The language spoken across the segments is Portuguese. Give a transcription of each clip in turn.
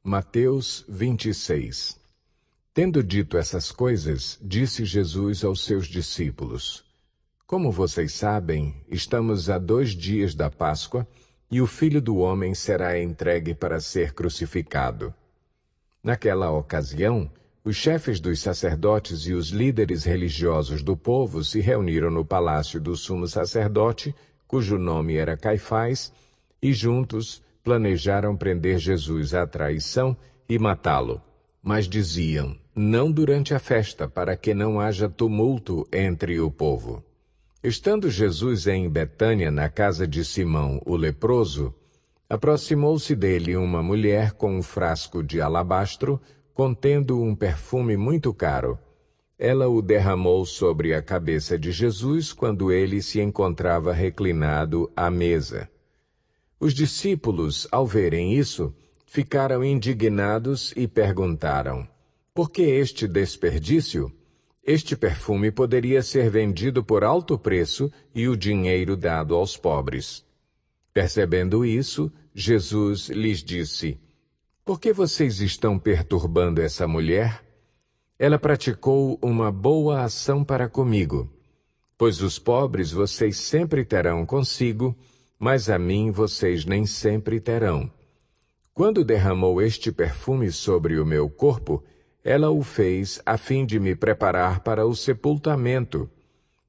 Mateus 26. Tendo dito essas coisas, disse Jesus aos seus discípulos: Como vocês sabem, estamos a 2 dias da Páscoa, e o Filho do Homem será entregue para ser crucificado. Naquela ocasião, os chefes dos sacerdotes e os líderes religiosos do povo se reuniram no palácio do sumo sacerdote, cujo nome era Caifás, e juntos planejaram prender Jesus à traição e matá-lo. Mas diziam: não durante a festa, para que não haja tumulto entre o povo. Estando Jesus em Betânia, na casa de Simão, o leproso, aproximou-se dele uma mulher com um frasco de alabastro, contendo um perfume muito caro. Ela o derramou sobre a cabeça de Jesus quando ele se encontrava reclinado à mesa. Os discípulos, ao verem isso, ficaram indignados e perguntaram: por que este desperdício? Este perfume poderia ser vendido por alto preço e o dinheiro dado aos pobres. Percebendo isso, Jesus lhes disse: por que vocês estão perturbando essa mulher? Ela praticou uma boa ação para comigo, pois os pobres vocês sempre terão consigo, mas a mim vocês nem sempre terão. Quando derramou este perfume sobre o meu corpo, ela o fez a fim de me preparar para o sepultamento.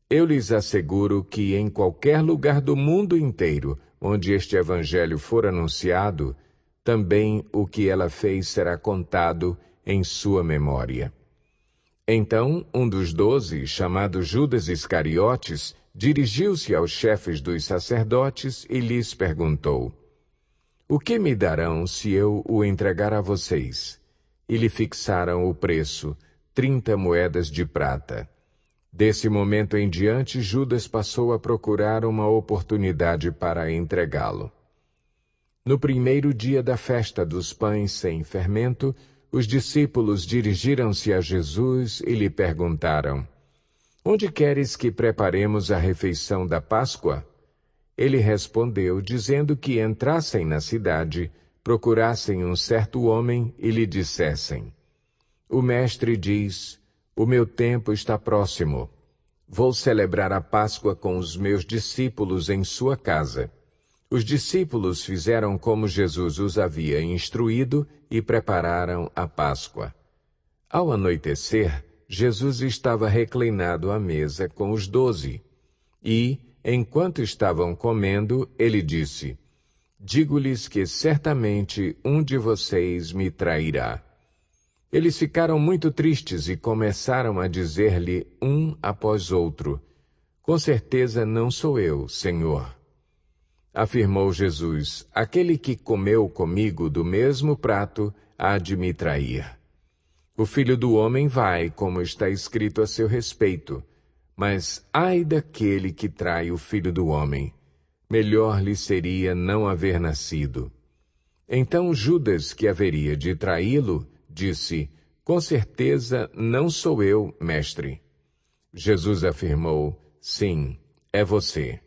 Eu lhes asseguro que em qualquer lugar do mundo inteiro onde este evangelho for anunciado, também o que ela fez será contado em sua memória. Então, um dos 12, chamado Judas Iscariotes, dirigiu-se aos chefes dos sacerdotes e lhes perguntou: o que me darão se eu o entregar a vocês? E lhe fixaram o preço, 30 moedas de prata. Desse momento em diante, Judas passou a procurar uma oportunidade para entregá-lo. No primeiro dia da festa dos pães sem fermento, os discípulos dirigiram-se a Jesus e lhe perguntaram: onde queres que preparemos a refeição da Páscoa? Ele respondeu, dizendo que entrassem na cidade, procurassem um certo homem e lhe dissessem: o mestre diz, o meu tempo está próximo. Vou celebrar a Páscoa com os meus discípulos em sua casa. Os discípulos fizeram como Jesus os havia instruído e prepararam a Páscoa. Ao anoitecer, Jesus estava reclinado à mesa com os 12. E, enquanto estavam comendo, ele disse: digo-lhes que certamente um de vocês me trairá. Eles ficaram muito tristes e começaram a dizer-lhe um após outro: com certeza não sou eu, Senhor. Afirmou Jesus: aquele que comeu comigo do mesmo prato há de me trair. O Filho do Homem vai, como está escrito a seu respeito, mas ai daquele que trai o Filho do Homem. Melhor lhe seria não haver nascido. Então Judas, que haveria de traí-lo, disse: com certeza não sou eu, mestre. Jesus afirmou: sim, é você.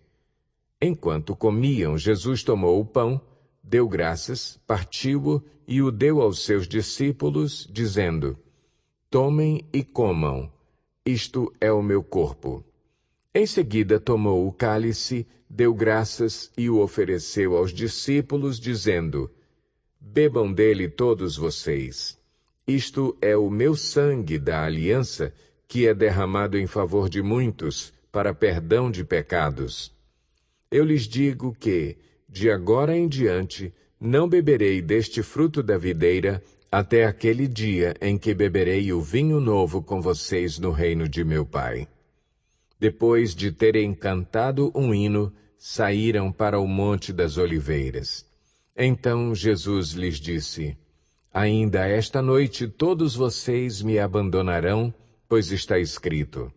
Enquanto comiam, Jesus tomou o pão, deu graças, partiu-o e o deu aos seus discípulos, dizendo: tomem e comam, isto é o meu corpo. Em seguida tomou o cálice, deu graças e o ofereceu aos discípulos, dizendo: bebam dele todos vocês. Isto é o meu sangue da aliança, que é derramado em favor de muitos, para perdão de pecados. Eu lhes digo que, de agora em diante, não beberei deste fruto da videira, até aquele dia em que beberei o vinho novo com vocês no reino de meu Pai. Depois de terem cantado um hino, saíram para o Monte das Oliveiras. Então Jesus lhes disse: ainda esta noite todos vocês me abandonarão, pois está escrito: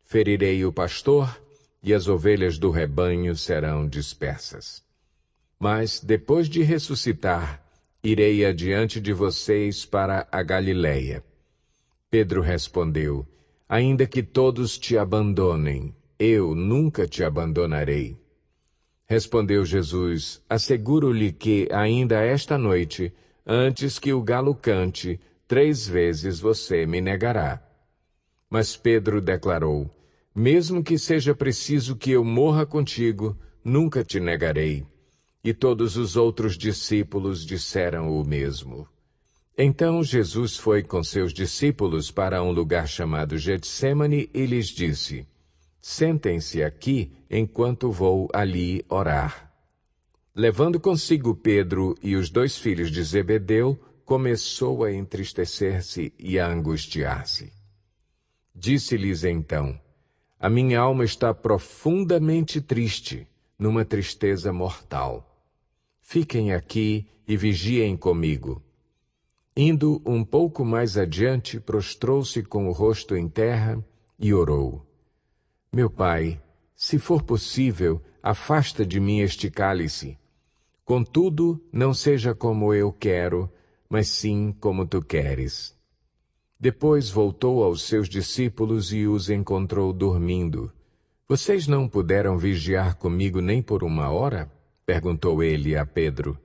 ferirei o pastor, e as ovelhas do rebanho serão dispersas. Mas, depois de ressuscitar, irei adiante de vocês para a Galileia. Pedro respondeu: ainda que todos te abandonem, eu nunca te abandonarei. Respondeu Jesus: asseguro-lhe que, ainda esta noite, antes que o galo cante, 3 vezes você me negará. Mas Pedro declarou: mesmo que seja preciso que eu morra contigo, nunca te negarei. E todos os outros discípulos disseram o mesmo. Então Jesus foi com seus discípulos para um lugar chamado Getsêmani e lhes disse: sentem-se aqui enquanto vou ali orar. Levando consigo Pedro e os 2 filhos de Zebedeu, começou a entristecer-se e a angustiar-se. Disse-lhes então: a minha alma está profundamente triste, numa tristeza mortal. Fiquem aqui e vigiem comigo. Indo um pouco mais adiante, prostrou-se com o rosto em terra e orou: meu Pai, se for possível, afasta de mim este cálice. Contudo, não seja como eu quero, mas sim como tu queres. Depois voltou aos seus discípulos e os encontrou dormindo. Vocês não puderam vigiar comigo nem por 1 hora? Perguntou ele a Pedro.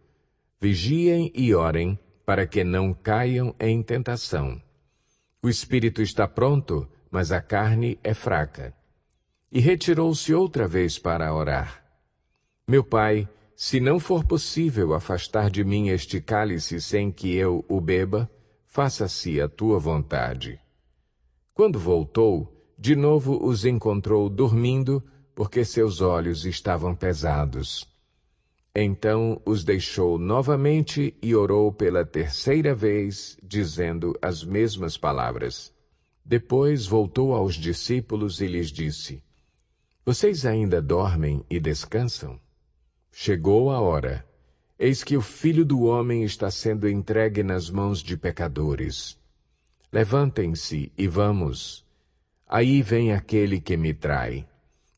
Vigiem e orem, para que não caiam em tentação. O espírito está pronto, mas a carne é fraca. E retirou-se outra vez para orar. Meu Pai, se não for possível afastar de mim este cálice sem que eu o beba, faça-se a tua vontade. Quando voltou, de novo os encontrou dormindo, porque seus olhos estavam pesados. Então os deixou novamente e orou pela 3ª vez, dizendo as mesmas palavras. Depois voltou aos discípulos e lhes disse: vocês ainda dormem e descansam? Chegou a hora. Eis que o Filho do Homem está sendo entregue nas mãos de pecadores. Levantem-se e vamos. Aí vem aquele que me trai.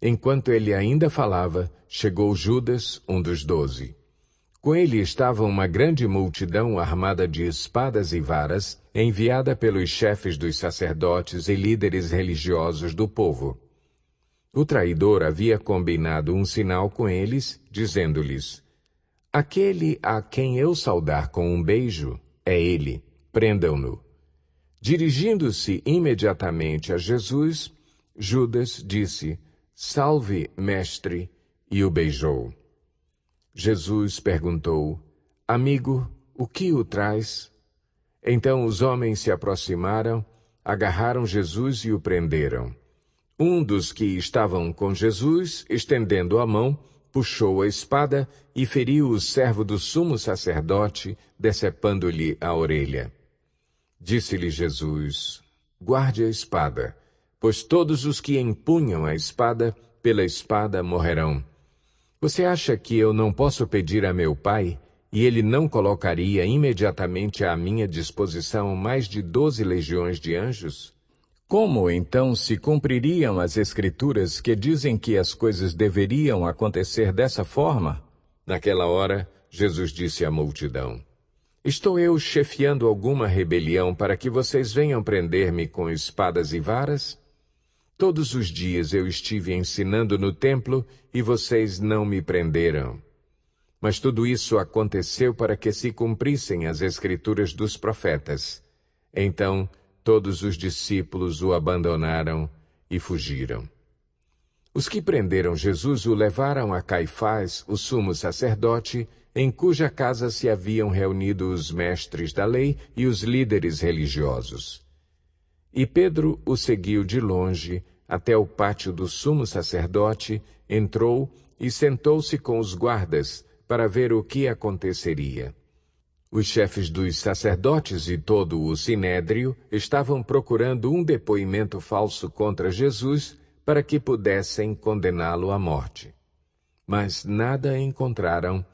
Enquanto ele ainda falava, chegou Judas, um dos 12. Com ele estava uma grande multidão armada de espadas e varas, enviada pelos chefes dos sacerdotes e líderes religiosos do povo. O traidor havia combinado um sinal com eles, dizendo-lhes: aquele a quem eu saudar com um beijo é ele, prendam-no. Dirigindo-se imediatamente a Jesus, Judas disse: salve, mestre, e o beijou. Jesus perguntou: amigo, o que o traz? Então os homens se aproximaram, agarraram Jesus e o prenderam. Um dos que estavam com Jesus, estendendo a mão, puxou a espada e feriu o servo do sumo sacerdote, decepando-lhe a orelha. Disse-lhe Jesus: guarde a espada, pois todos os que empunham a espada, pela espada morrerão. Você acha que eu não posso pedir a meu Pai, e ele não colocaria imediatamente à minha disposição mais de 12 legiões de anjos? Como, então, se cumpririam as Escrituras que dizem que as coisas deveriam acontecer dessa forma? Naquela hora, Jesus disse à multidão: estou eu chefiando alguma rebelião para que vocês venham prender-me com espadas e varas? Todos os dias eu estive ensinando no templo e vocês não me prenderam. Mas tudo isso aconteceu para que se cumprissem as Escrituras dos profetas. Então, todos os discípulos o abandonaram e fugiram. Os que prenderam Jesus o levaram a Caifás, o sumo sacerdote, em cuja casa se haviam reunido os mestres da lei e os líderes religiosos. E Pedro o seguiu de longe até o pátio do sumo sacerdote, entrou e sentou-se com os guardas para ver o que aconteceria. Os chefes dos sacerdotes e todo o sinédrio estavam procurando um depoimento falso contra Jesus para que pudessem condená-lo à morte. Mas nada encontraram,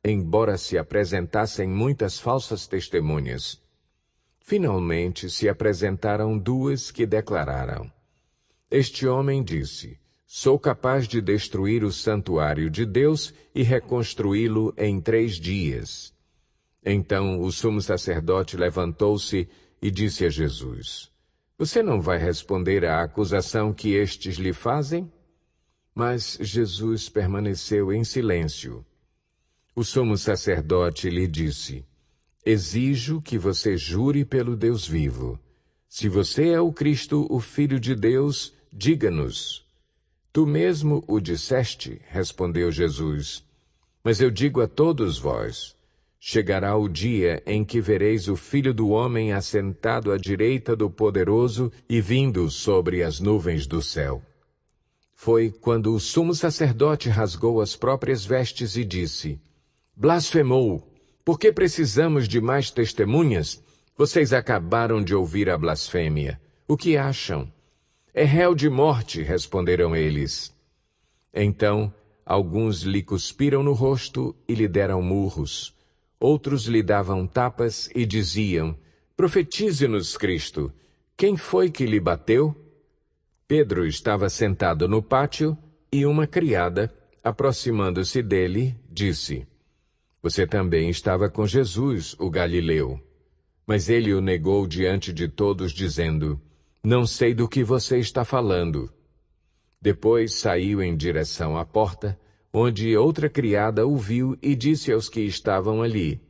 embora se apresentassem muitas falsas testemunhas. Finalmente se apresentaram 2 que declararam: este homem disse: sou capaz de destruir o santuário de Deus e reconstruí-lo em 3 dias. Então o sumo sacerdote levantou-se e disse a Jesus: você não vai responder à acusação que estes lhe fazem? Mas Jesus permaneceu em silêncio. O sumo sacerdote lhe disse: Exijo que você jure pelo Deus vivo. Se você é o Cristo, o Filho de Deus, diga-nos. Tu mesmo o disseste, respondeu Jesus. Mas eu digo a todos vós, chegará o dia em que vereis o Filho do Homem assentado à direita do Poderoso e vindo sobre as nuvens do céu. Foi quando o sumo sacerdote rasgou as próprias vestes e disse, blasfemou! Por que precisamos de mais testemunhas? Vocês acabaram de ouvir a blasfêmia. O que acham? É réu de morte, responderam eles. Então, alguns lhe cuspiram no rosto e lhe deram murros. Outros lhe davam tapas e diziam, profetize-nos, Cristo. Quem foi que lhe bateu? Pedro estava sentado no pátio e uma criada, aproximando-se dele, disse, você também estava com Jesus, o Galileu. Mas ele o negou diante de todos, dizendo, não sei do que você está falando. Depois saiu em direção à porta, onde outra criada o viu e disse aos que estavam ali,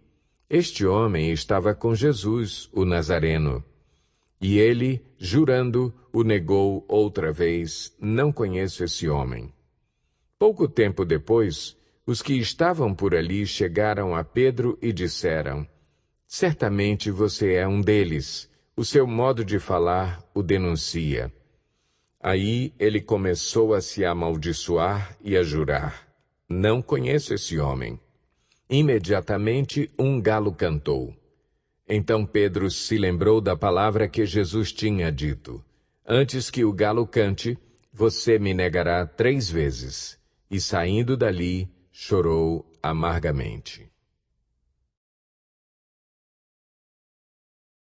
este homem estava com Jesus, o Nazareno. E ele, jurando, o negou outra vez, não conheço esse homem. Pouco tempo depois, os que estavam por ali chegaram a Pedro e disseram, certamente você é um deles, o seu modo de falar o denuncia. Aí ele começou a se amaldiçoar e a jurar, não conheço esse homem. Imediatamente um galo cantou. Então Pedro se lembrou da palavra que Jesus tinha dito, antes que o galo cante, você me negará 3 vezes. E saindo dali, chorou amargamente.